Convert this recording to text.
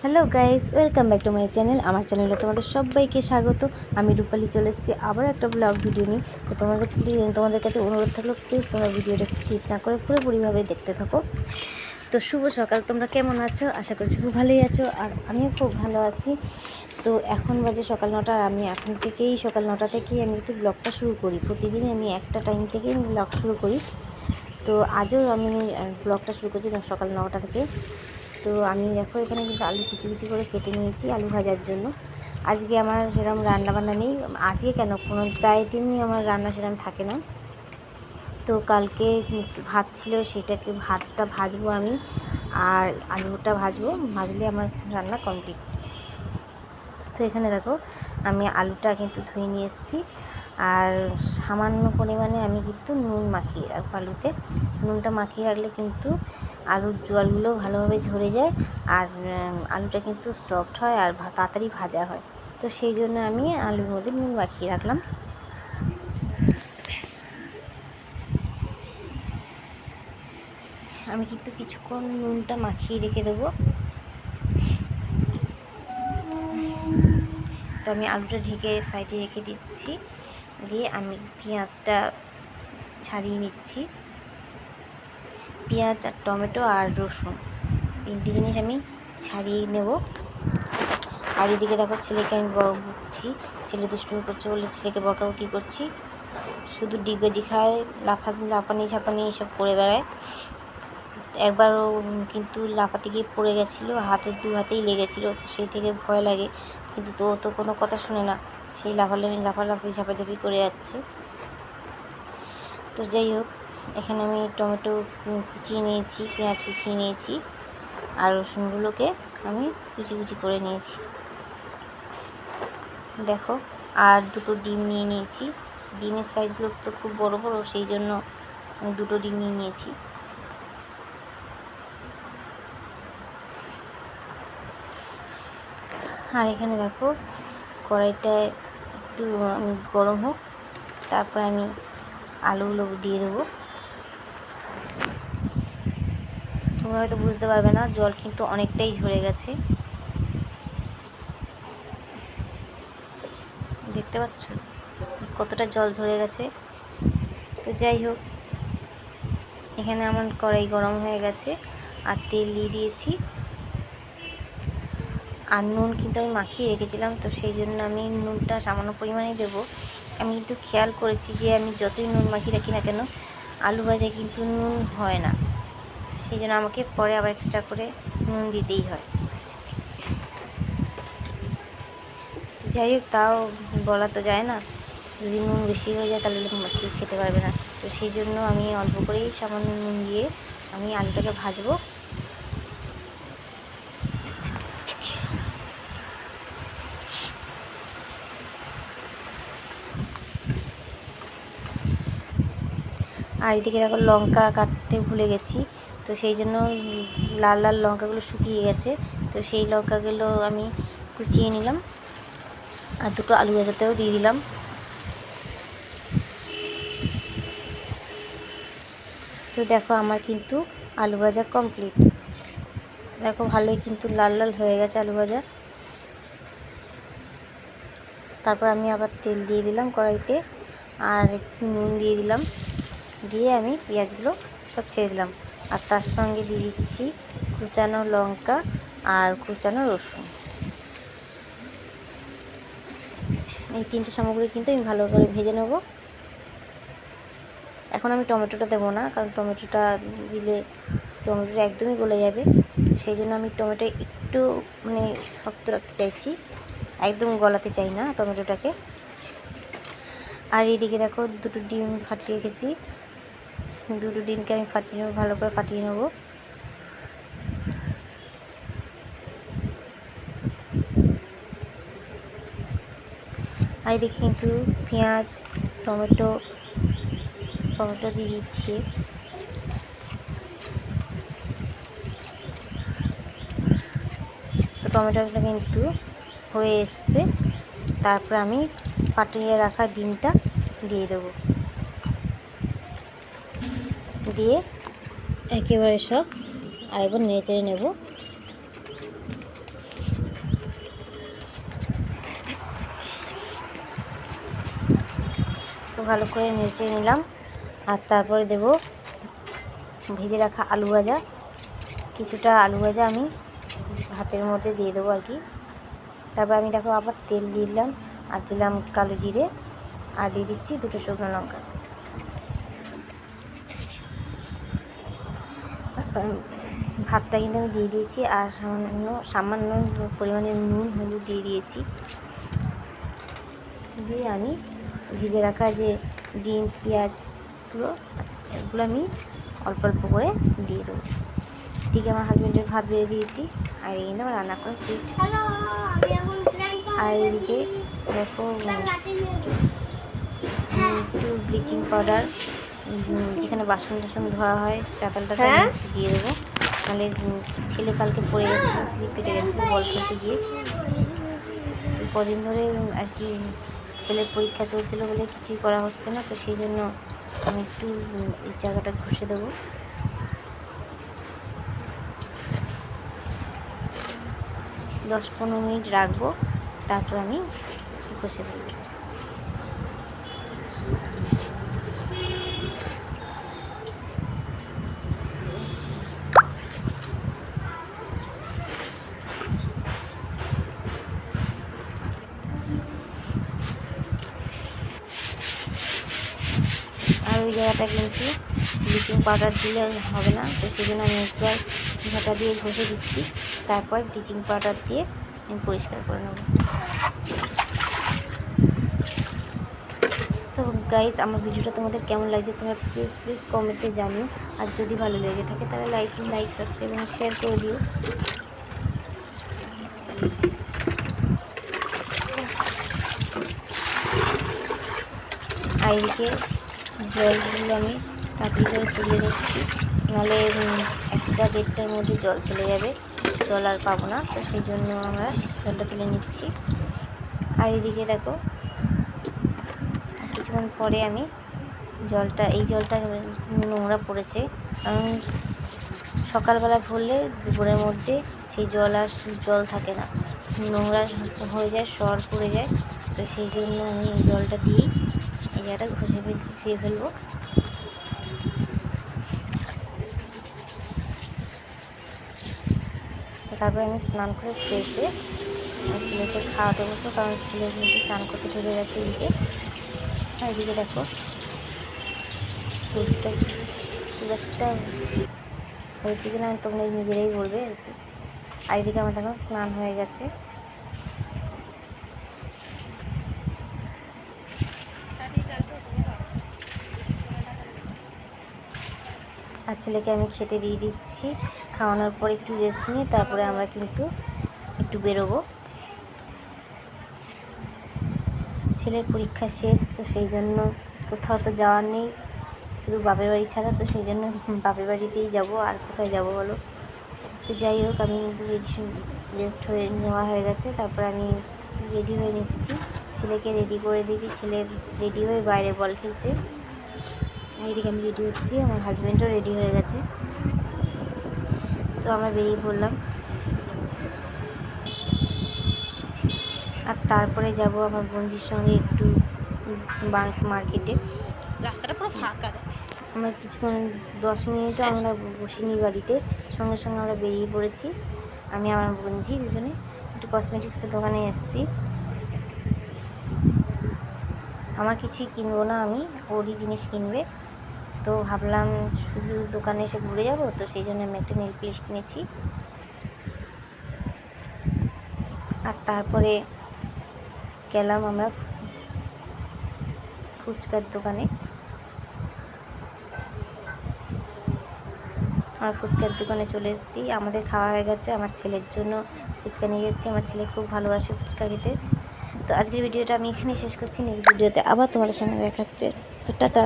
Hello guys, welcome back to my channel. আমার চ্যানেলে তোমাদের সবাইকে স্বাগত। আমি রূপালী চলে এসেছি আবার একটা ব্লগ ভিডিও নিয়ে। তো তোমাদের কাছে অনুরোধ থাকলো, প্লিজ তোমরা ভিডিওটা স্কিপ না করে পুরোপুরিভাবে দেখতে থাকো। তো শুভ সকাল, তোমরা কেমন আছো? আশা করছি খুব ভালোই আছো, আর আমিও খুব ভালো আছি। তো এখন বাজে সকাল 9টা, আর আমি এখন থেকেই সকাল 9টা থেকেই আমি কিন্তু ব্লগটা শুরু করি। প্রতিদিনই আমি একটা টাইম থেকেই আমি ব্লগ শুরু করি। তো আজও আমি ব্লগটা শুরু করছি সকাল 9টা থেকে। তো আমি দেখো এখানে কিন্তু আলু কুচি কুচি করে কেটে নিয়েছি আলু ভাজার জন্য। আজকে আমার সেরকম রান্নাবান্না নেই। আজকে কেন, কোনো প্রায় দিনই আমার রান্না সেরকম থাকে না। তো কালকে ভাত ছিল, সেটাকে ভাতটা ভাজবো আমি, আর আলুটা ভাজলে আমার রান্না কমপ্লিট। তো এখানে দেখো আমি আলুটা কিন্তু ধুয়ে নিয়ে এসেছি, আর সামান্য পরিমাণে আমি কিন্তু নুন মাখিয়ে রাখবো আলুতে। নুনটা মাখিয়ে রাখলে কিন্তু আলুর জলগুলো ভালোভাবে ঝরে যায়, আর আলুটা কিন্তু সফট হয় আর তাড়াতাড়ি ভাজা হয়। তো সেই জন্য আমি আলুর মধ্যে নুন মাখিয়ে রাখলাম। আমি কিন্তু কিছুক্ষণ নুনটা মাখিয়ে রেখে দেবো। তো আমি আলুটা ঢেকে সাইডে রেখে দিচ্ছি, দিয়ে আমি পেঁয়াজটা ছাড়িয়ে নিচ্ছি। পেঁয়াজ আর টমেটো আর রসুন, তিনটি জিনিস আমি ছাড়িয়ে নেব। আর এদিকে দেখো ছেলেকে আমি বকছি, ছেলে দুষ্টুমি করছে বলে ছেলেকে বকাবকি করছি। শুধু ডিগবাজি খায়, লাফানি ঝাপানি এসব করে বেড়ায়। একবারও কিন্তু লাফাতে গিয়ে পড়ে গেছিলো, দু হাতেই লেগেছিলো। সেই থেকে ভয় লাগে, কিন্তু তো কোনো কথা শুনে না, সেই লাফালাফি ঝাপাঝাপি করে যাচ্ছে। তো যাই হোক, এখানে আমি টমেটো কুচিয়ে নিয়েছি, পেঁয়াজ কুচিয়ে নিয়েছি, আর রসুনগুলোকে আমি কুচি কুচি করে নিয়েছি দেখো। আর দুটো ডিম নিয়ে নিয়েছি। ডিমের সাইজগুলো তো খুব বড় বড়, সেই জন্য আমি দুটো ডিম নিয়ে নিয়েছি। আর এখানে দেখো কড়াইটা একটু আমি গরম হোক, তারপর আমি আলুগুলো দিয়ে দেবো। তোমরা হয়তো বুঝতে পারবে না, জল কিন্তু অনেকটাই ঝরে গেছে, দেখতে পাচ্ছ কতটা জল ঝরে গেছে। তো যাই হোক, এখানে আমার কড়াই গরম হয়ে গেছে, আর তেল দিয়ে দিয়েছি। আর নুন কিন্তু আমি মাখিয়ে রেখেছিলাম, তো সেই জন্য আমি নুনটা সামান্য পরিমাণেই দেবো। আমি কিন্তু খেয়াল করেছি যে আমি যতই নুন মাখিয়ে রাখি না কেন, আলু ভাজায় কিন্তু নুন হয় না, সেই জন্য আমাকে পরে আবার এক্সট্রা করে নুন দিতেই হয়। যাই হোক, তাও বলা তো যায় না, যদি নুন বেশি হয়ে যায় তাহলে কেউ খেতে পারবে না। তো সেই জন্য আমি অল্প করেই সামান্য নুন দিয়ে আমি আলুটাকে ভাজবো। আর এদিকে দেখো লঙ্কা কাটতে ভুলে গেছি, তো সেই জন্য লাল লাল লঙ্কাগুলো শুকিয়ে গেছে, তো সেই লঙ্কাগুলো আমি কুচিয়ে নিলাম, আর দুটো আলু ভাজাতেও দিয়ে দিলাম। তো দেখো আমার কিন্তু আলু ভাজা কমপ্লিট। দেখো ভালোই কিন্তু লাল লাল হয়ে গেছে আলু ভাজা। তারপর আমি আবার তেল দিয়ে দিলাম কড়াইতে, আর একটু নুন দিয়ে দিলাম, দিয়ে আমি পেঁয়াজগুলো সব ছেড়ে দিলাম, আর তার সঙ্গে দিয়ে দিচ্ছি কুচানো লঙ্কা আর কুচানো রসুন। এই তিনটে সামগ্রী কিন্তু আমি ভালো করে ভেজে নেব। এখন আমি টমেটোটা দেবো না, কারণ টমেটোটা দিলে টমেটোটা একদমই গলে যাবে। সেই জন্য আমি টমেটো একটু শক্ত রাখতে চাইছি, একদম গলাতে চাই না টমেটোটাকে। আর এইদিকে দেখো দুটো ডিম ফাটিয়ে রেখেছি, দুটো ডিমকে আমি ভালো করে ফাটিয়ে নেব। আর এদিকে কিন্তু পেঁয়াজ টমেটো দিয়ে দিচ্ছি। তো টমেটোটা কিন্তু হয়ে এসছে, তারপর আমি ফাটিয়ে রাখা ডিমটা দিয়ে দেবো, দিয়ে একেবারে সব আরেকবার নেড়ে চেড়ে নেব। ভালো করে নেড়ে নিলাম। আর তারপরে দেব ভেজে রাখা আলু ভাজা। কিছুটা আলু ভাজা আমি ভাতের মধ্যে দিয়ে দেবো আর কি। তারপর আমি দেখো আবার তেল দিলাম, আর দিলাম কালো জিরে, আর দিয়ে দিচ্ছি 2টো শুকনো লঙ্কা। তারপর ভাতটা কিন্তু আমি দিয়ে দিয়েছি, আর সামান্য পরিমাণে নুন হলুদ দিয়ে দিয়েছি। দিয়ে আমি ভিজে রাখা যে ডিম পেঁয়াজগুলো, এগুলো আমি অল্প অল্প করে দিয়ে দেবো। এদিকে আমার হাজব্যান্ডের ভাত বেড়ে দিয়েছি, আর এদিকে কিন্তু আমার রান্না করে ফিট। আর এদিকে দেখো একটু ব্লিচিং পাউডার, যেখানে বাসন টাসন ধোয়া হয় চাতালটাতে দিয়ে দেবো। তাহলে ছেলে কালকে পড়ে গেছিলো, স্লিপ কেটে গেছিলো বল খেলতে গিয়ে। তো কদিন ধরে আর কি ছেলের পরীক্ষা চলছিলো বলে কিছুই করা হচ্ছে না, তো সেই জন্য আমি একটু এই জায়গাটা ঘষে দেবো। 10-15 মিনিট রাখবো, তারপর আমি ঘষে দেবো। আর ওই জায়গাটা কিন্তু ব্লিচিং পাউডার দিলে হবে না, তো সেই জন্য আমি একবার ঝাঁটা দিয়ে ঘষে দিচ্ছি, তারপর ব্লিচিং পাউডার দিয়ে আমি পরিষ্কার করে নেব। তো গাইস, আমার ভিডিওটা তোমাদের কেমন লাগছে তোমরা প্লিজ কমেন্টে জানিও। আর যদি ভালো লেগে থাকে তাহলে লাইক সাবস্ক্রাইব এবং শেয়ার করে দিও। আর এদিকে জলগুলো আমি তাড়াতাড়ি করে তুলে নিচ্ছি, নাহলে 1-1.5টার মধ্যে জল চলে যাবে, জল আর পাবো না, তো সেই জন্য আমরা জলটা তুলে নিচ্ছি। আর এদিকে দেখো কিছুক্ষণ পরে আমি এই জলটা নোংরা পড়েছে, কারণ সকালবেলা ভরলে দুপুরের মধ্যে সেই জল থাকে না, নোংরা হয়ে যায়, সর পড়ে যায়, তো সেই জন্য আমি এই জলটা দিয়েই এই জায়গাটা ঘষে দিয়ে ফেলবো। তারপরে আমি স্নান করে ফ্রেশ হয়ে ছেলেকে খাওয়া দেবো, তো কারণ ছেলে কিন্তু চান করতে ঢুকে গেছে এদিকে। আর এদিকে দেখো ফ্রিজটা খুব একটা হয়েছে কিনা তোমরা নিজেরাই বলবে আর কি। আর এদিকে আমার দেখো স্নান হয়ে গেছে। আর ছেলেকে আমি খেতে দিয়ে দিচ্ছি, খাওয়ানোর পর একটু রেস্ট নিয়ে তারপরে আমরা কিন্তু একটু বেরোবো। ছেলের পরীক্ষা শেষ, তো সেই জন্য কোথাও তো যাওয়ার নেই, শুধু বাপের বাড়ি ছাড়া, তো সেই জন্য বাপের বাড়িতেই যাবো, আর কোথায় যাবো বলো। তো যাই হোক, আমি কিন্তু রেস্ট হয়ে নেওয়া হয়ে গেছে, তারপর আমি রেডি হয়ে নিচ্ছি, ছেলেকে রেডি করে দিয়েছি, ছেলে রেডি হয়ে বাইরে বল খেলছে। এদিকে আমি রেডি হচ্ছি, আমার হাজব্যান্ডও রেডি হয়ে গেছে, তো আমরা বেরিয়ে পড়লাম। আর তারপরে যাব আমার বন্ধুর সঙ্গে একটু মার্কেটে। রাস্তাটা পুরো ফাঁকা, আমরা কিছুক্ষণ 10 মিনিটও আমরা বসিনি বাড়িতে, সঙ্গে সঙ্গে আমরা বেরিয়ে পড়েছি। আমি আমার বন্ধু দুজনে একটু কসমেটিক্সের দোকানে এসেছি। আমার কিছুই কিনবো না, আমি ওরই জিনিস কিনবে, তো ভাবলাম শুধু দোকানে এসে ঘুরে যাব, তো সেই জন্য আমি একটা নেল পলিশ কিনেছি। আর তারপরে গেলাম আমরা ফুচকার দোকানে। আমার ফুচকার দোকানে চলে এসেছি, আমাদের খাওয়া হয়ে গেছে, আমার ছেলের জন্য ফুচকা নিয়ে যাচ্ছি, আমার ছেলে খুব ভালোবাসে ফুচকা খেতে। তো আজকের ভিডিওটা আমি এখানেই শেষ করছি, নেক্সট ভিডিওতে আবার তোমাদের সঙ্গে দেখা হচ্ছে, তো টাটা।